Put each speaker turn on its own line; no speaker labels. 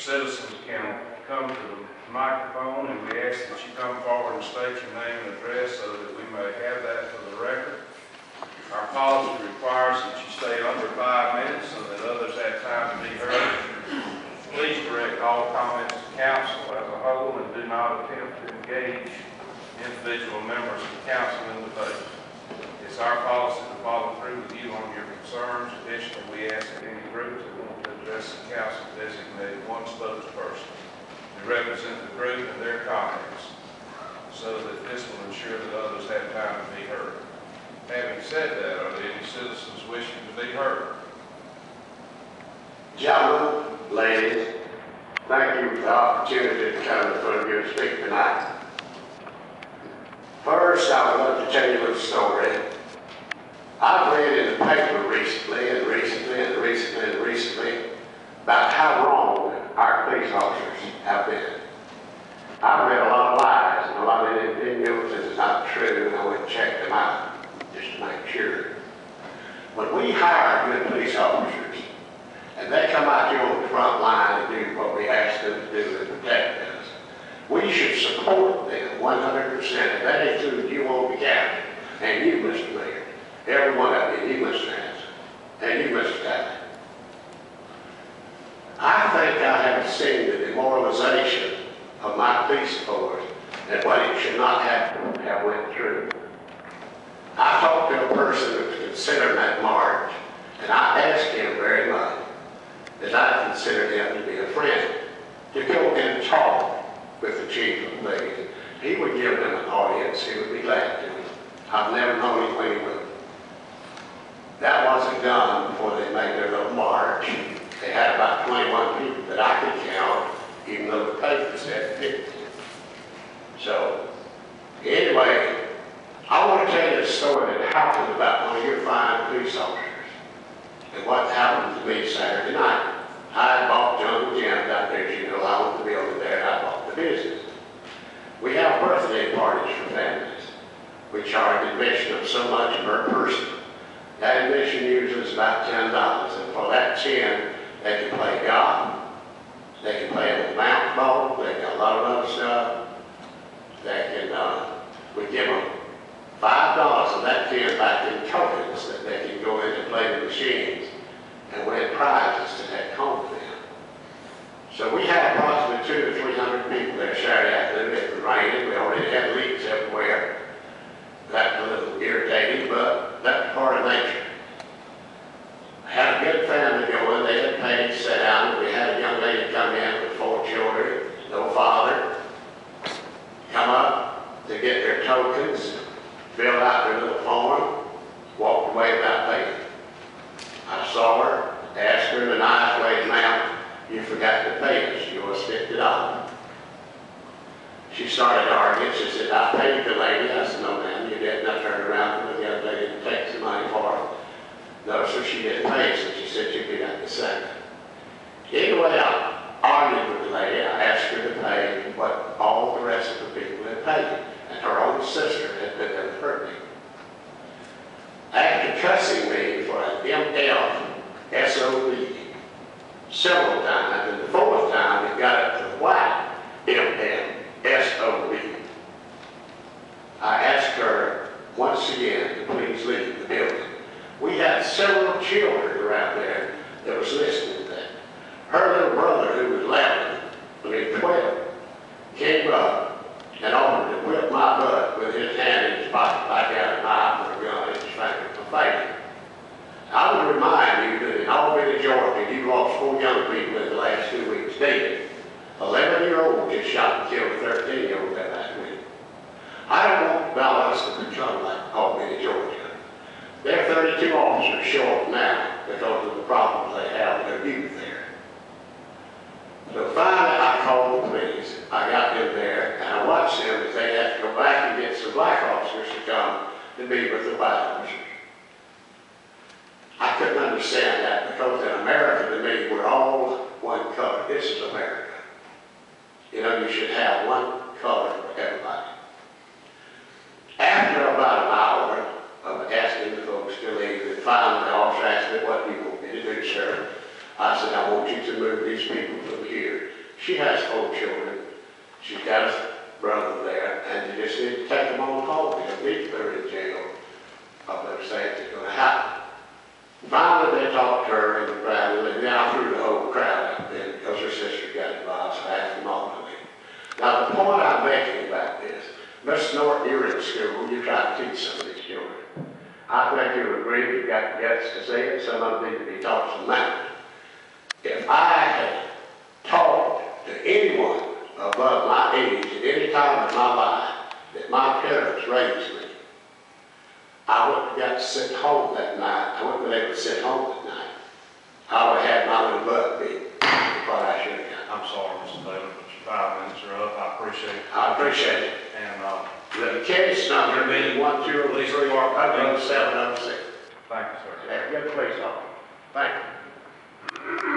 citizens can come to the microphone, and we ask that you come forward and state your name and address so that we may have that for the record. Our policy requires that you stay under 5 minutes so that others have time to be heard. Please direct all comments to council as a whole and do not attempt to engage individual members of the council in debate. It's our policy to follow through with you on your concerns. Additionally, we ask that any groups that want to address the council designate one spokesperson to represent the group and their comments so that this will ensure that others have time to be heard. Having said that, are there any citizens wishing to be heard?
Gentlemen, ladies, thank you for the opportunity to come in front of you and speak tonight. First, I would love to tell you a little story. I've read in the paper recently about how wrong our police officers have been. I've read a lot of lies and a lot of innuendos that is not true, and I went and checked them out just to make sure. When we hire good police officers, and they come out here on the front line and do what we ask them to do and protect us, we should support them 100%. And that includes you on the captain, and you, Mr. Mayor. Every one of you, Mr. Hanson, and you, Mr. Taylor. I think I have seen the demoralization of my police force and what it should not have went through. I talked to a person who was considering that march, and I asked him very much that I considered him to be a friend, to go and talk with the chief of police. He would give them an audience. He would be glad to. I've never known him when he would. That wasn't done before they made their little march. They had about 21 people that I could count, even though the paper said 50. So, anyway, I want to tell you a story that happened about one of your fine police officers and what happened to me Saturday night. I had bought Jungle Jim out there, as you know. I owned the building there, and I bought the business. We have birthday parties for families. We charge admission of so much per person. That admission usually is about $10, and for that 10, they can play golf, they can play with mountain ball, they got a lot of other stuff. They can, we give them $5 of that 10 back in tokens that they can go in and play the machines and win prizes to take home with them. So we had approximately 200 to 300 people there Saturday afternoon. It was raining, we already had leaks everywhere. That was a little irritating, but that's part of nature. I had a good family going. They had paid to sit down. We had a young lady come in with 4 children, no father, come up to get their tokens, filled out their little form, walked away without paying. I saw her, asked her in a nice way, "Ma'am, you forgot to pay us. You owe us $50. She started arguing. She said, "I paid the lady." I said, "No, ma'am, you didn't." I turned around and the other lady to take the money for her. No, so she didn't pay, so she said she'd be back in a second. Anyway, I argued with the lady. I asked her to pay what all the rest of the people had paid, and her own sister had been there to hurt me. After cussing me for an MF SOB several times, and the 4th time it got up to the white MF SOB. I asked her once again to please leave the building. We had several children around there that was listening to that. Her little brother, who was 12, came up and offered to whip my butt with his hand in his pocket like I had a knife or a gun in his finger for fighting. I would remind you that in Albany, Georgia, you lost 4 young people in the last 2 weeks dead. 11-year-old just shot and killed a 13-year-old that last week. I don't want Valdosta to become like Albany, Georgia. There are 32 officers short now because of the problems they have with their youth there. So finally I called the police. I got them there and I watched them as they had to go back and get some black officers to come to be with the white officers. I couldn't understand that because in America, to me, we're all one color. This is America. You know, you should have one color for everybody. After about an hour of asking the folks to leave, and finally the officer asked me, "What do you want me to do, sir?" I said, "I want you to move these people from here She has 4 children. She's got a brother there, and you just need to take them on home. You don't need to put her in jail. Of those things that's going to happen. Finally, they talked to her in the family, and then I threw the whole crowd out there because her sister got involved, so I asked them all to leave. Now, the point I'm making about this, Miss Norton, you're in school, you try to teach some of these children. I think you'll agree you've got the guts to say it, some of them need to be taught some manners. If I had talked to anyone above my age at any time in my life that my parents raised me, I wouldn't have got to sit home that night. I wouldn't have been able to sit home that night. I would have had my little butt beat what I should have got.
I'm sorry, Mr. Taylor, but your 5 minutes are up. I appreciate it.
I appreciate it.
And,
The case number is 1, 2, 3, 4, 5, 7, 6.
thank you, sir.
Yeah, get a place on. Thank you.